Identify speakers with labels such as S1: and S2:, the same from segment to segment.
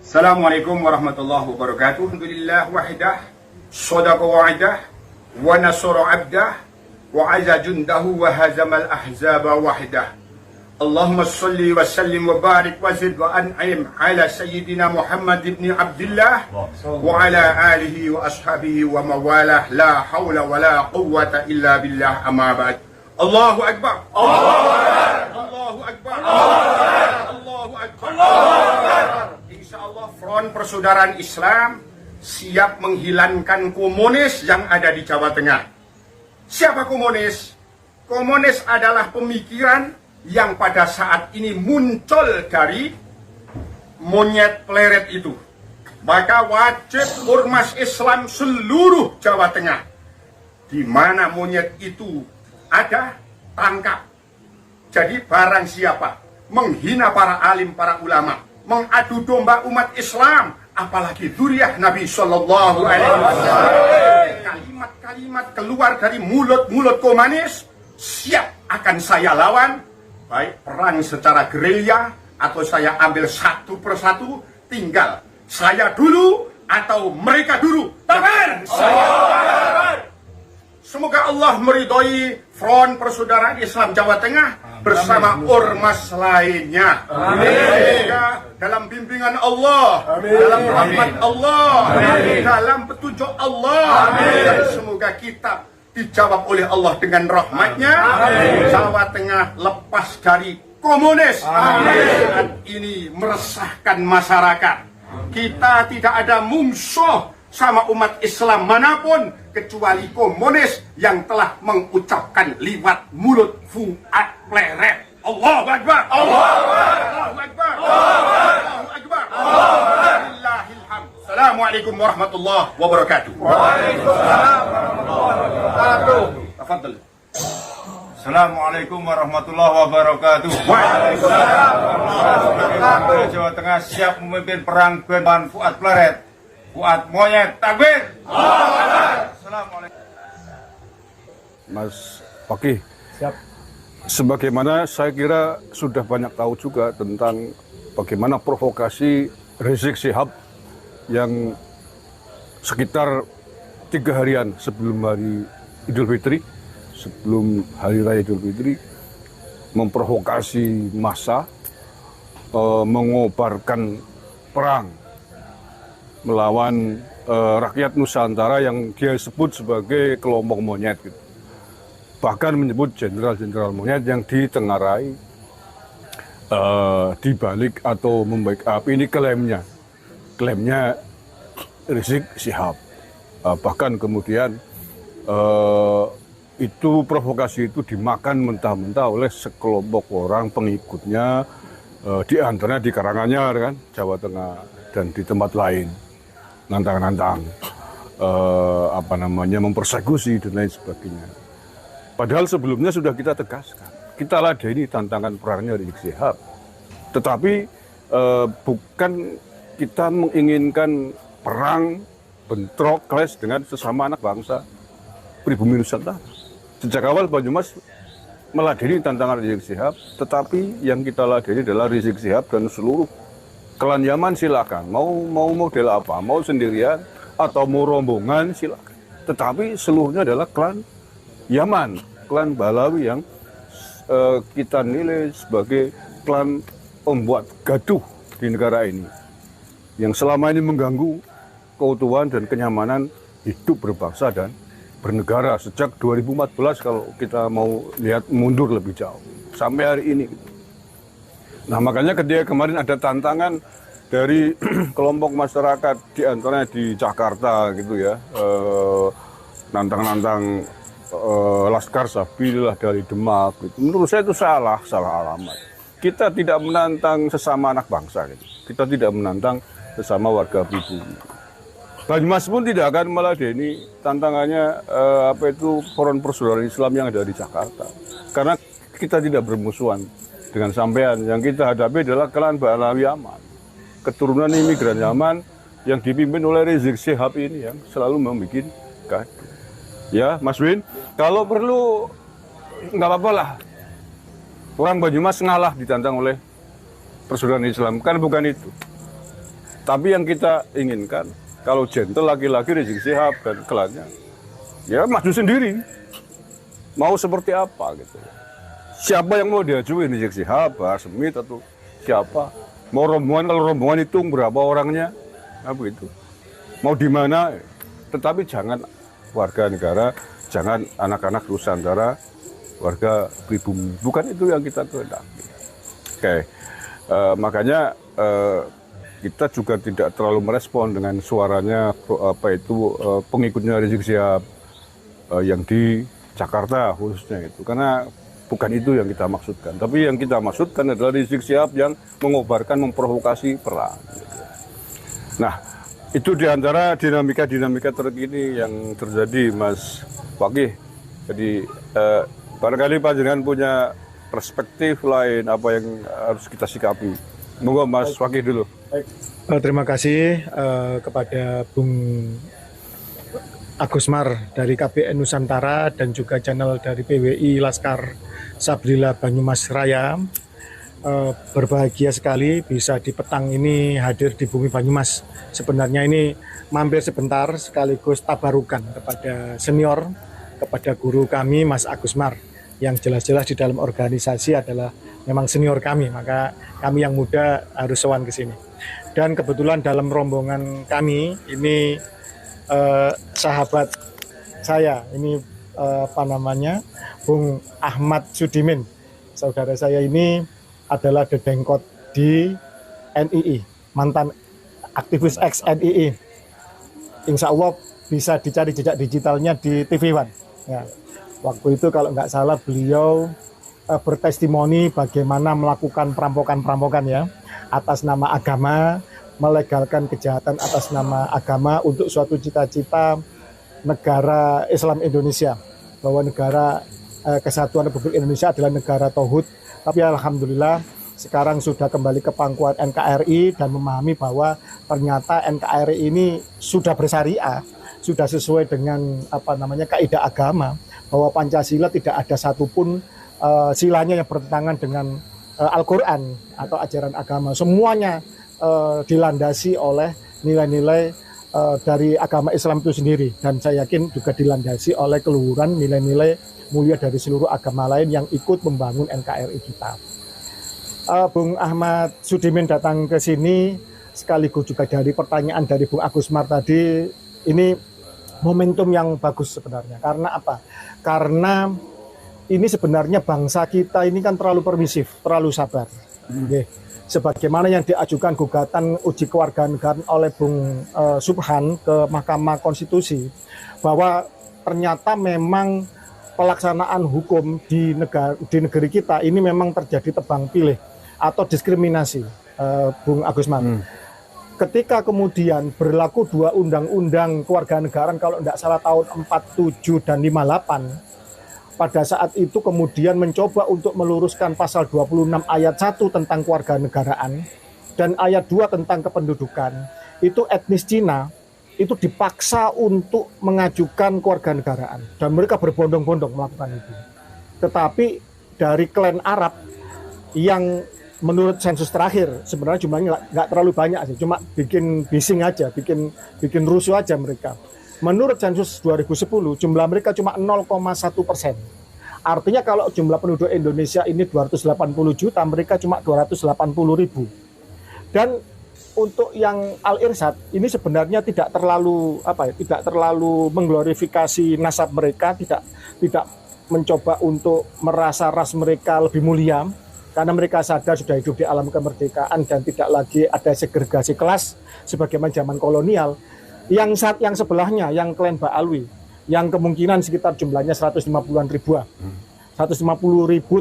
S1: Assalamualaikum warahmatullahi wabarakatuh. Alhamdulillah wahdah, sadaqa wa'adah, wa nasara abdah, wa aza jundahu wa hazamal ahzaba wahdah. Allahumma salli wa sallim wa barik wa zid wa an'im ala sayyidina Muhammad ibn Abdullah wa ala alihi wa ashabihi wa mawalah, la hawla wa la quwwata illa billah, amma ba'd. Allahu Akbar. Allahu Akbar. Allahu Akbar. Allahu Akbar. Insyaallah front persaudaraan Islam siap menghilangkan komunis yang ada di Jawa Tengah. Siapa komunis? Komunis adalah pemikiran yang pada saat ini muncul dari monyet pleret itu. Maka wajib ormas Islam seluruh Jawa Tengah, di mana monyet itu ada, tangkap. Jadi barang siapa menghina para alim, para ulama, mengadu domba umat Islam, apalagi dzurriyyah Nabi Shallallahu Alaihi Wasallam, kalimat-kalimat keluar dari mulut-mulut komunis, siap akan saya lawan. Baik perang secara gerilya atau saya ambil satu persatu, tinggal saya dulu atau mereka dulu. Takbir! Semoga Allah meridhoi front persaudaraan Islam Jawa Tengah bersama ormas lainnya. Semoga dalam bimbingan Allah, dalam rahmat Allah, dalam petunjuk Allah, dan semoga kita dijawab oleh Allah dengan rahmatnya. Jawa Tengah lepas dari komunis. Saat ini meresahkan masyarakat. Kita tidak ada musuh sama umat Islam manapun kecuali komunis yang telah mengucapkan liwat mulut Fuad pleret. Allahu Akbar. Allahu Akbar. Allahu Akbar. Wallahil hamd. Assalamualaikum warahmatullahi wabarakatuh. Waalaikumsalam warahmatullahi wabarakatuh. Tafadhal.
S2: Assalamualaikum warahmatullahi wabarakatuh.
S1: Waalaikumsalam warahmatullahi wabarakatuh.
S2: Jawa Tengah siap memimpin perang beban Fuad pleret. Fuad monyet, takbir. Assalamualaikum.
S3: Mas Fakih, siap. Sebagaimana saya kira sudah banyak tahu juga tentang bagaimana provokasi Rizik Syihab yang sekitar 3 harian sebelum hari Idul Fitri, sebelum Hari Raya Idul Fitri, memprovokasi massa, mengobarkan perang melawan rakyat Nusantara yang dia sebut sebagai kelompok monyet gitu. Bahkan menyebut jenderal-jenderal monyet yang ditengarai dibalik atau membackup, ini klaimnya Rizik Syihab. Bahkan kemudian itu provokasi itu dimakan mentah-mentah oleh sekelompok orang pengikutnya, di antaranya di Karanganyar kan, Jawa Tengah, dan di tempat lain, nantang-nantang mempersekusi dan lain sebagainya. Padahal sebelumnya sudah kita tegaskan, kita ladeni tantangan perangnya Rizik Syihab, tetapi bukan kita menginginkan perang bentrok clash dengan sesama anak bangsa pribumi Nusantara. Sejak awal Banyumas meladeni tantangan Rizik Syihab, tetapi yang kita ladeni adalah Rizik Syihab dan seluruh klan Yaman silakan, mau model apa, mau sendirian atau mau rombongan silakan. Tetapi seluruhnya adalah klan Yaman, klan Balawi yang kita nilai sebagai klan pembuat gaduh di negara ini, yang selama ini mengganggu keutuhan dan kenyamanan hidup berbangsa dan bernegara sejak 2014 kalau kita mau lihat mundur lebih jauh sampai hari ini. Nah, makanya ketika kemarin ada tantangan dari kelompok masyarakat di antaranya di Jakarta gitu ya, nantang-nantang Laskar Sabilillah dari Demak gitu. Menurut saya itu salah alamat. Kita tidak menantang sesama anak bangsa gitu. Kita tidak menantang sesama warga pribumi. Banyumas pun tidak akan meladeni tantangannya front persaudaraan Islam yang ada di Jakarta. Karena kita tidak bermusuhan dengan sampean. Yang kita hadapi adalah klan Balawi Yaman, keturunan imigran Yaman yang dipimpin oleh Rizik Syihab ini yang selalu membuat gaduh. Ya, Mas Win, kalau perlu nggak apa-apa lah. Orang Banyumas ngalah ditantang oleh persaudaraan Islam, kan bukan itu. Tapi yang kita inginkan, kalau gentle laki-laki Rizik Syihab dan klannya, ya maju sendiri. Mau seperti apa gitu. Siapa yang mau diajuin, Rizik Syihab, Bahar Smith atau siapa? Mau rombongan, kalau rombongan itu berapa orangnya? Nah, begitu. Mau di mana? Tetapi jangan warga negara, jangan anak-anak Nusantara, warga pribumi. Bukan itu yang kita kehendaki. Oke. Makanya kita juga tidak terlalu merespon dengan suaranya pengikutnya Rizik Syihab yang di Jakarta khususnya itu, karena bukan itu yang kita maksudkan. Tapi yang kita maksudkan adalah Rizik Syihab yang mengobarkan, memprovokasi perang. Nah, itu diantara dinamika-dinamika terkini yang terjadi, Mas Fakih. Jadi barangkali panjenengan punya perspektif lain apa yang harus kita sikapi. Monggo Mas Fakih dulu.
S4: Baik. Terima kasih kepada Bung Agusmar dari KBN Nusantara dan juga channel dari PWI Laskar Sablila Banyumas Raya. Berbahagia sekali bisa di petang ini hadir di bumi Banyumas. Sebenarnya ini mampir sebentar sekaligus tabarukan kepada senior, kepada guru kami Mas Agusmar, yang jelas-jelas di dalam organisasi adalah memang senior kami, maka kami yang muda harus sowan ke sini. Dan kebetulan dalam rombongan kami ini sahabat saya, ini Bung Ahmad Sudimin. Saudara saya ini adalah dedengkot di NII, mantan aktivis ex NII. Insya Allah bisa dicari jejak digitalnya di TV One. Ya. Waktu itu kalau nggak salah beliau bertestimoni bagaimana melakukan perampokan-perampokan ya atas nama agama, melegalkan kejahatan atas nama agama untuk suatu cita-cita negara Islam Indonesia, bahwa negara Kesatuan Republik Indonesia adalah negara tauhid. Tapi alhamdulillah sekarang sudah kembali ke pangkuan NKRI dan memahami bahwa ternyata NKRI ini sudah bersyariah, sudah sesuai dengan kaidah agama, bahwa Pancasila tidak ada satupun silanya yang bertentangan dengan Al-Quran atau ajaran agama. Semuanya dilandasi oleh nilai-nilai dari agama Islam itu sendiri, dan saya yakin juga dilandasi oleh keluhuran nilai-nilai mulia dari seluruh agama lain yang ikut membangun NKRI kita. Bung Ahmad Sudimin datang ke sini sekaligus juga dari pertanyaan dari Bung Agusmar tadi, ini momentum yang bagus sebenarnya. Karena apa? Karena ini sebenarnya bangsa kita ini kan terlalu permisif, terlalu sabar. Sebagaimana yang diajukan gugatan uji kewarganegaraan oleh Bung Subhan ke Mahkamah Konstitusi, bahwa ternyata memang pelaksanaan hukum di negeri kita ini memang terjadi tebang pilih atau diskriminasi, Bung Agusman. Ketika kemudian berlaku dua undang-undang kewarganegaraan, kalau tidak salah tahun 47 dan 58, pada saat itu kemudian mencoba untuk meluruskan pasal 26 ayat 1 tentang kewarganegaraan dan ayat 2 tentang kependudukan, itu etnis Cina itu dipaksa untuk mengajukan kewarganegaraan dan mereka berbondong-bondong melakukan itu. Tetapi dari klan Arab yang menurut sensus terakhir sebenarnya jumlahnya nggak terlalu banyak sih, cuma bikin bising aja, bikin rusuh aja mereka. Menurut sensus 2010 jumlah mereka cuma 0,1%. Artinya kalau jumlah penduduk Indonesia ini 280 juta, mereka cuma 280.000. Dan untuk yang Al-Irsyad ini sebenarnya tidak terlalu mengglorifikasi nasab mereka, tidak mencoba untuk merasa ras mereka lebih mulia, karena mereka sadar sudah hidup di alam kemerdekaan dan tidak lagi ada segregasi kelas sebagaimana zaman kolonial. Yang sebelahnya, yang klan Ba'alwi, yang kemungkinan sekitar jumlahnya 150-an ribuan. 150.000,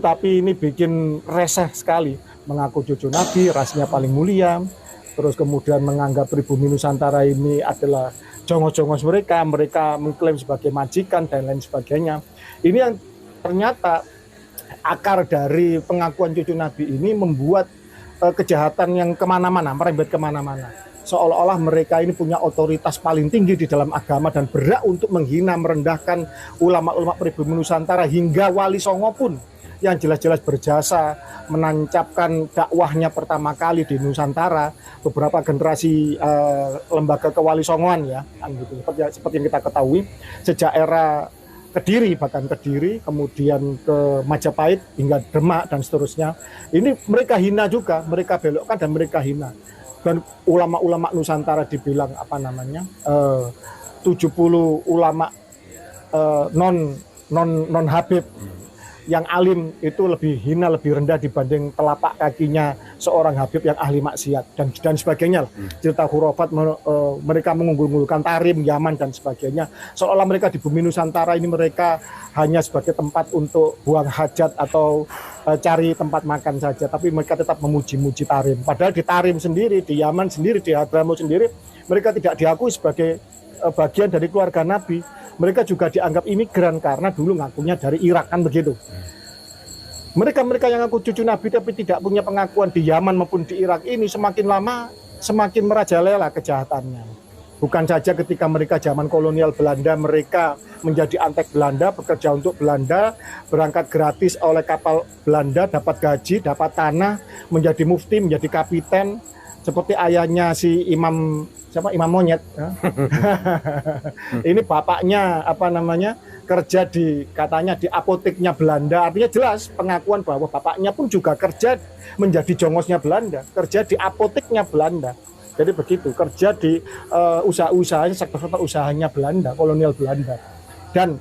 S4: tapi ini bikin reseh sekali, mengaku cucu Nabi, rasnya paling mulia, terus kemudian menganggap pribumi Nusantara ini adalah jongos-jongos mereka mengklaim sebagai majikan dan lain sebagainya. Ini yang ternyata akar dari pengakuan cucu Nabi ini membuat kejahatan yang kemana-mana, merembet kemana-mana. Seolah-olah mereka ini punya otoritas paling tinggi di dalam agama dan berhak untuk menghina, merendahkan ulama-ulama pribumi Nusantara, hingga Wali Songo pun yang jelas-jelas berjasa menancapkan dakwahnya pertama kali di Nusantara, beberapa generasi lembaga kewalisongoan ya, kan gitu. Seperti yang kita ketahui sejak era Kediri, bahkan Kediri, kemudian ke Majapahit hingga Demak dan seterusnya. Ini mereka hina juga, mereka belokkan dan mereka hina. Dan ulama-ulama Nusantara dibilang 70 ulama non Habib yang alim itu lebih hina, lebih rendah dibanding telapak kakinya seorang Habib yang ahli maksiat dan sebagainya. Cerita khurafat mereka mengunggul-unggulkan Tarim, Yaman dan sebagainya. Seolah mereka di bumi Nusantara ini mereka hanya sebagai tempat untuk buang hajat atau cari tempat makan saja, tapi mereka tetap memuji-muji Tarim. Padahal di Tarim sendiri, di Yaman sendiri, di Hadramaut sendiri, mereka tidak diakui sebagai bagian dari keluarga Nabi. Mereka juga dianggap imigran karena dulu ngakunya dari Irak, kan begitu. Mereka-mereka yang ngaku cucu Nabi tapi tidak punya pengakuan di Yaman maupun di Irak ini semakin lama semakin merajalela kejahatannya. Bukan saja ketika mereka zaman kolonial Belanda, mereka menjadi antek Belanda, bekerja untuk Belanda, berangkat gratis oleh kapal Belanda, dapat gaji, dapat tanah, menjadi mufti, menjadi kapiten, seperti ayahnya si Imam Monyet ya. Ini bapaknya kerja katanya di apoteknya Belanda, artinya jelas pengakuan bahwa bapaknya pun juga kerja menjadi jongosnya Belanda, kerja di apoteknya Belanda. Jadi begitu, kerja di usaha-usahanya, sektor usahanya Belanda, kolonial Belanda. Dan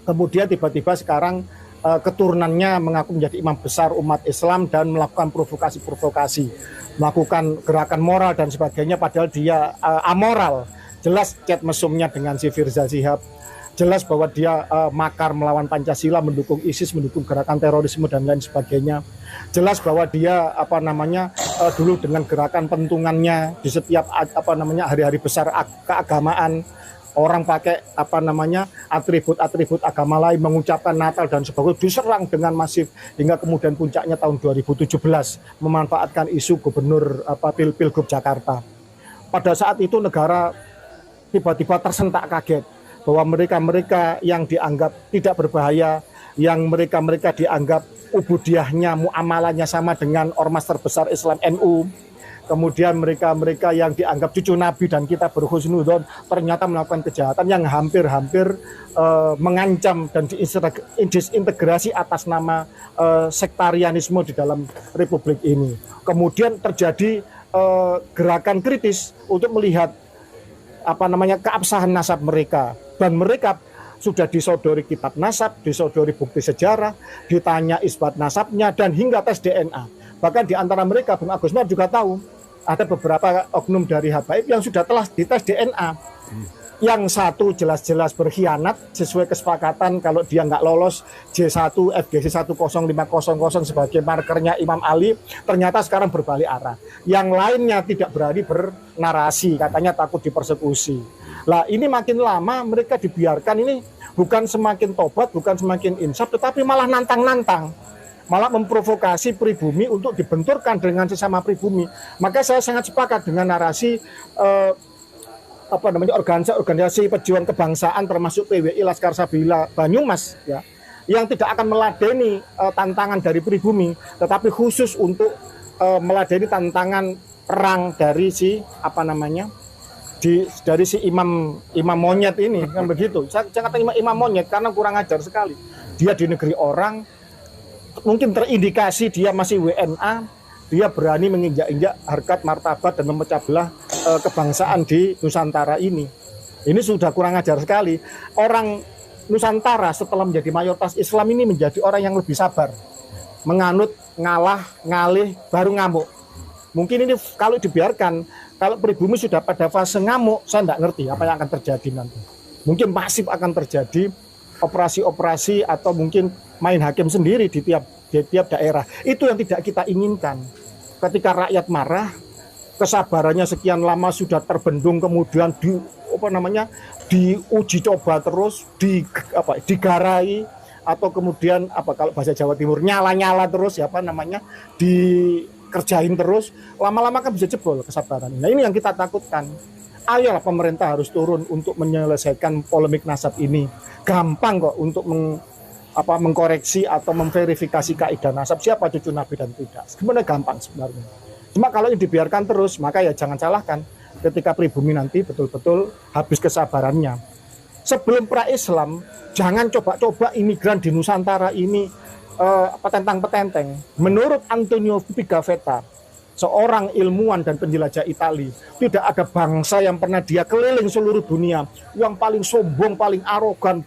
S4: kemudian tiba-tiba sekarang keturunannya mengaku menjadi imam besar umat Islam dan melakukan provokasi-provokasi, melakukan gerakan moral dan sebagainya, padahal dia amoral. Jelas chat mesumnya dengan si Firza Shihab, jelas bahwa dia makar melawan Pancasila, mendukung ISIS, mendukung gerakan terorisme dan lain sebagainya. Jelas bahwa dia dulu dengan gerakan pentungannya di setiap hari-hari besar keagamaan, orang pakai atribut-atribut agama lain, mengucapkan Natal dan sebagainya, diserang dengan masif hingga kemudian puncaknya tahun 2017 memanfaatkan isu gubernur Pilgub Jakarta. Pada saat itu negara tiba-tiba tersentak kaget bahwa mereka-mereka yang dianggap tidak berbahaya, yang mereka-mereka dianggap ubudiyahnya, muamalahnya sama dengan ormas terbesar Islam NU, kemudian mereka-mereka yang dianggap cucu Nabi dan kita berhusnudzon, ternyata melakukan kejahatan yang hampir-hampir mengancam dan disintegrasi atas nama sektarianisme di dalam republik ini. Kemudian terjadi gerakan kritis untuk melihat keabsahan nasab mereka, dan mereka sudah disodori kitab nasab, disodori bukti sejarah, ditanya isbat nasabnya dan hingga tes DNA. Bahkan di antara mereka Bung Agus Mar juga tahu ada beberapa oknum dari habaib yang sudah telah dites DNA. Yang satu jelas-jelas berkhianat sesuai kesepakatan, kalau dia nggak lolos J1 FGC 10500 sebagai markernya Imam Ali, ternyata sekarang berbalik arah. Yang lainnya tidak berani bernarasi, katanya takut dipersekusi. Lah ini makin lama mereka dibiarkan, ini bukan semakin tobat, bukan semakin insaf, tetapi malah nantang-nantang, malah memprovokasi pribumi untuk dibenturkan dengan sesama pribumi. Maka saya sangat sepakat dengan narasi organisasi pejuang kebangsaan termasuk PWI Laskar Sabila Banyumas ya, yang tidak akan meladeni tantangan dari pribumi, tetapi khusus untuk meladeni tantangan perang dari si dari si imam monyet ini, kan begitu. Saya kata imam monyet karena kurang ajar sekali. Dia di negeri orang, mungkin terindikasi dia masih WNA, dia berani menginjak-injak harkat martabat dan memecah belah kebangsaan di Nusantara ini. Ini sudah kurang ajar sekali. Orang Nusantara setelah menjadi mayoritas Islam ini menjadi orang yang lebih sabar, menganut, ngalah, ngalih, baru ngamuk. Mungkin ini kalau dibiarkan, kalau pribumi sudah pada fase ngamuk, saya tidak ngerti apa yang akan terjadi nanti. Mungkin masif akan terjadi operasi-operasi atau mungkin main hakim sendiri di tiap daerah. Itu yang tidak kita inginkan. Ketika rakyat marah, kesabarannya sekian lama sudah terbendung, kemudian diuji coba terus, digarai, atau kemudian kalau bahasa Jawa Timur nyala-nyala terus dikerjain terus, lama-lama kan bisa jebol kesabaran. Nah ini yang kita takutkan. Ayolah pemerintah harus turun untuk menyelesaikan polemik nasab ini. Gampang kok untuk mengkoreksi atau memverifikasi kaidah nasab siapa cucu Nabi dan tidak. Sebenarnya gampang sebenarnya. Cuma kalau ini dibiarkan terus, maka ya jangan salahkan ketika pribumi nanti betul-betul habis kesabarannya. Sebelum pra-Islam, jangan coba-coba imigran di Nusantara ini petentang-petenteng. Menurut Antonio Pigafetta, seorang ilmuwan dan penjelajah Itali, tidak ada bangsa yang pernah dia keliling seluruh dunia yang paling sombong, paling arogan,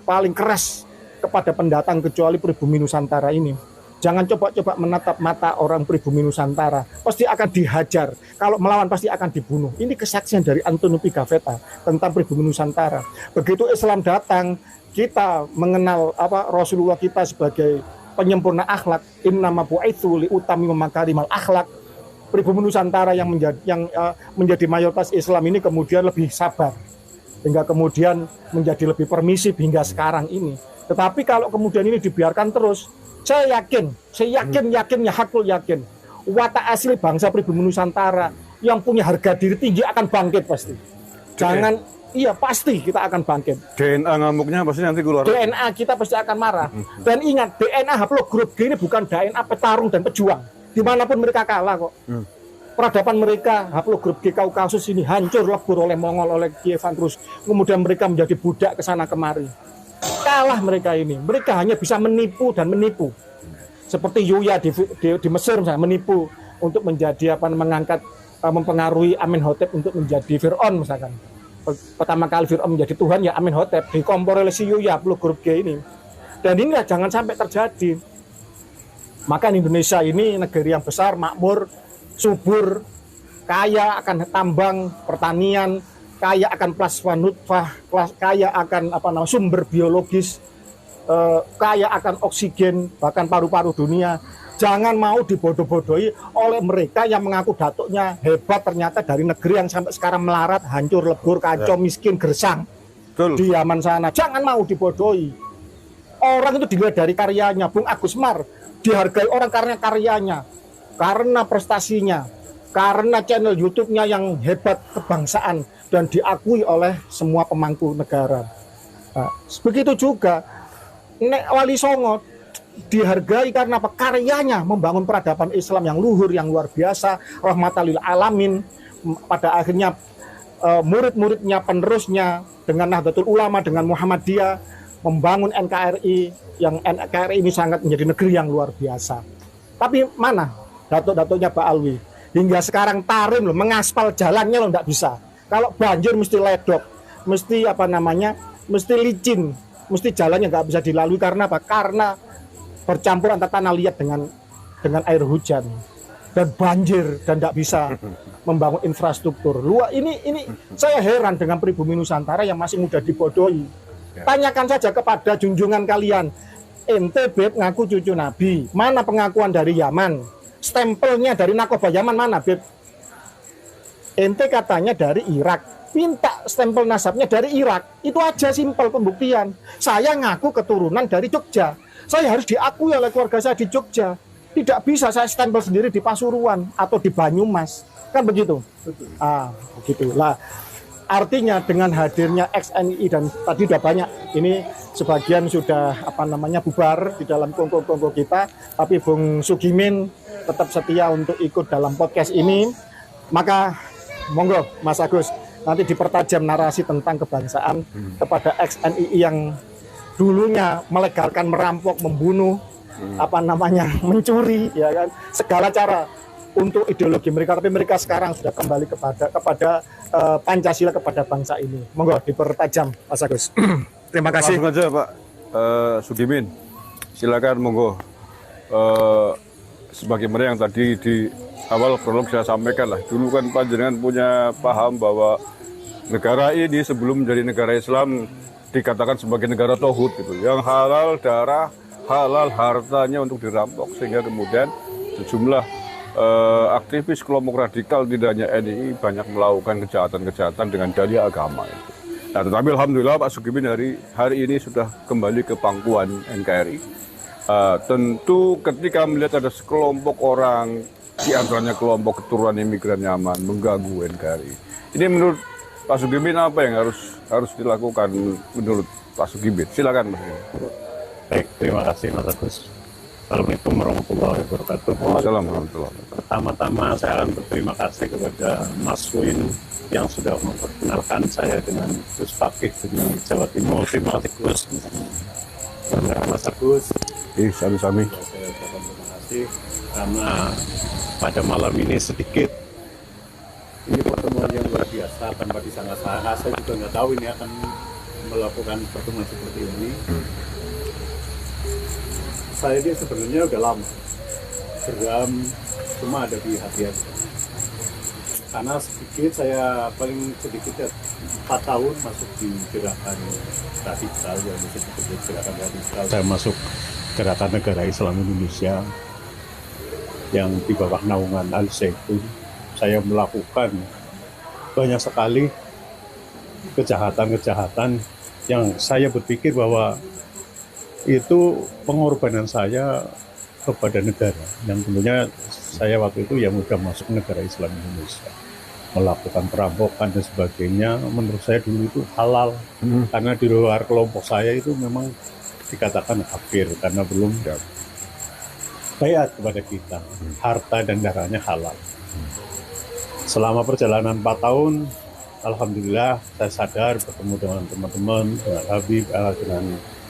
S4: paling keras kepada pendatang kecuali pribumi Nusantara ini. Jangan coba-coba menatap mata orang pribumi Nusantara, pasti akan dihajar. Kalau melawan pasti akan dibunuh. Ini kesaksian dari Antonio Pigafetta tentang pribumi Nusantara. Begitu Islam datang, kita mengenal Rasulullah kita sebagai penyempurna akhlak. Innama bu'itsu liutami makarimal akhlak. Pribumi Nusantara yang menjadi mayoritas Islam ini kemudian lebih sabar, hingga kemudian menjadi lebih permisif hingga sekarang ini. Tetapi kalau kemudian ini dibiarkan terus, saya yakinnya hakul yakin, watak asli bangsa pribumi Nusantara yang punya harga diri tinggi akan bangkit pasti. Jangan, iya pasti kita akan bangkit.
S3: DNA ngamuknya pasti nanti keluar.
S4: DNA kita pasti akan marah. Dan ingat, DNA haplogrup G ini bukan DNA petarung dan pejuang. Dimanapun mereka kalah kok. Peradaban mereka, haplogrup G Kaukasus ini hancur lebur oleh Mongol, oleh Kievan terus. Kemudian mereka menjadi budak ke sana kemari. Kalah mereka ini. Mereka hanya bisa menipu dan menipu. Seperti Yuya di Mesir misalnya, menipu untuk menjadi mengangkat, mempengaruhi Amenhotep untuk menjadi Fir'aun misalkan. Pertama kali Fir'aun menjadi Tuhan ya Amenhotep, dikompor oleh si Yuya haplogrup G ini. Dan inilah jangan sampai terjadi. Maka Indonesia ini negeri yang besar, makmur, subur, kaya akan tambang, pertanian, kaya akan plasma nutfah, kaya akan sumber biologis, kaya akan oksigen, bahkan paru-paru dunia. Jangan mau dibodoh-bodohi oleh mereka yang mengaku datuknya hebat, ternyata dari negeri yang sampai sekarang melarat, hancur, lebur, kacau, miskin, gersang. Betul. Di Yaman sana. Jangan mau dibodohi. Orang itu dilihat dari karyanya. Bung Agus Mar dihargai orang karena karyanya, karena prestasinya, karena channel YouTube-nya yang hebat kebangsaan dan diakui oleh semua pemangku negara. Nah, begitu juga Nek Wali Songo dihargai karena apa? Karyanya membangun peradaban Islam yang luhur, yang luar biasa, rahmatan lil alamin. Pada akhirnya murid-muridnya, penerusnya dengan Nahdlatul Ulama, dengan Muhammadiyah membangun NKRI, yang NKRI ini sangat menjadi negeri yang luar biasa. Tapi mana datuk-datuknya Pak Alwi? Hingga sekarang Tarim loh, mengaspal jalannya loh, nggak bisa. Kalau banjir mesti ledok, mesti mesti licin, mesti jalannya nggak bisa dilalui karena apa? Karena bercampur antara tanah liat dengan air hujan dan banjir dan nggak bisa membangun infrastruktur. Ini saya heran dengan pribumi Nusantara yang masih mudah dibodohi. Tanyakan saja kepada junjungan kalian. Ente Beb ngaku cucu Nabi, mana pengakuan dari Yaman? Stempelnya dari Nakoba Yaman mana Beb? Ente katanya dari Irak, minta stempel nasabnya dari Irak. Itu aja simpel pembuktian. Saya ngaku keturunan dari Jogja, saya harus diakui oleh keluarga saya di Jogja. Tidak bisa saya stempel sendiri di Pasuruan atau di Banyumas, kan begitu? Begitu lah. Artinya dengan hadirnya XNI dan tadi udah banyak, ini sebagian sudah bubar di dalam kongko-kongko kita, tapi Bung Sugimin tetap setia untuk ikut dalam podcast ini. Maka monggo Mas Agus, nanti dipertajam narasi tentang kebangsaan kepada XNI yang dulunya melegalkan merampok, membunuh, mencuri, ya kan, segala cara untuk ideologi mereka, tapi mereka sekarang sudah kembali kepada Pancasila, kepada bangsa ini. Monggo dipertajam Mas Agus. Terima kasih.
S3: Langsung aja Pak Sugimin, silakan monggo. Sebagaimana yang tadi di awal prolog saya sampaikan lah, dulu kan panjenengan punya paham bahwa negara ini sebelum menjadi negara Islam dikatakan sebagai negara tauhid gitu, yang halal darah, halal hartanya untuk dirampok, sehingga kemudian sejumlah aktivis kelompok radikal tidak hanya NII banyak melakukan kejahatan-kejahatan dengan dalih agama itu. Nah, tetapi alhamdulillah Pak Sugimin hari ini sudah kembali ke pangkuan NKRI. Tentu ketika melihat ada sekelompok orang, di antaranya kelompok keturunan imigran Yaman mengganggu NKRI, ini menurut Pak Sugimin apa yang harus dilakukan menurut Pak Sugimin? Silakan Mas.
S5: Baik, terima kasih Mas Agus. Assalamualaikum warahmatullahi wabarakatuh.
S3: Assalamualaikum warahmatullahi wabarakatuh.
S5: Pertama-tama saya akan berterima kasih kepada Mas Win yang sudah memperkenalkan saya dengan Gus Fakih di Jawa Timur. Terima kasih Gus. Mas Agus,
S3: Sami-sami.
S5: saya ucapkan terima kasih karena pada malam ini sedikit ini pertemuan yang luar biasa tanpa disangka-sangka. Saya juga nggak tahu ini akan melakukan pertemuan seperti ini. Saya ini sebenarnya udah lama geram, cuma ada di hati aku. Karena sedikit saya paling sedikit ya 4 tahun masuk di gerakan radikal yang disebut gerakan radikal. Saya masuk gerakan negara Islam Indonesia yang di bawah naungan Al Zaitun. Saya melakukan banyak sekali kejahatan-kejahatan yang saya berpikir bahwa itu pengorbanan saya kepada negara, yang tentunya saya waktu itu yang udah masuk negara Islam Indonesia, melakukan perampokan dan sebagainya. Menurut saya dulu itu halal, karena di luar kelompok saya itu memang dikatakan kafir karena belum bayat kepada kita, harta dan darahnya halal. Selama perjalanan 4 tahun, alhamdulillah saya sadar bertemu dengan teman-teman, dengan Habib, dengan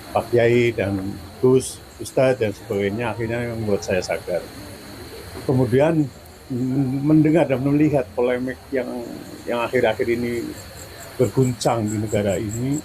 S5: Pak Kiai dan Gus, Ustadz dan sebagainya, akhirnya membuat saya sadar. Kemudian mendengar dan melihat polemik yang akhir-akhir ini berguncang di negara ini,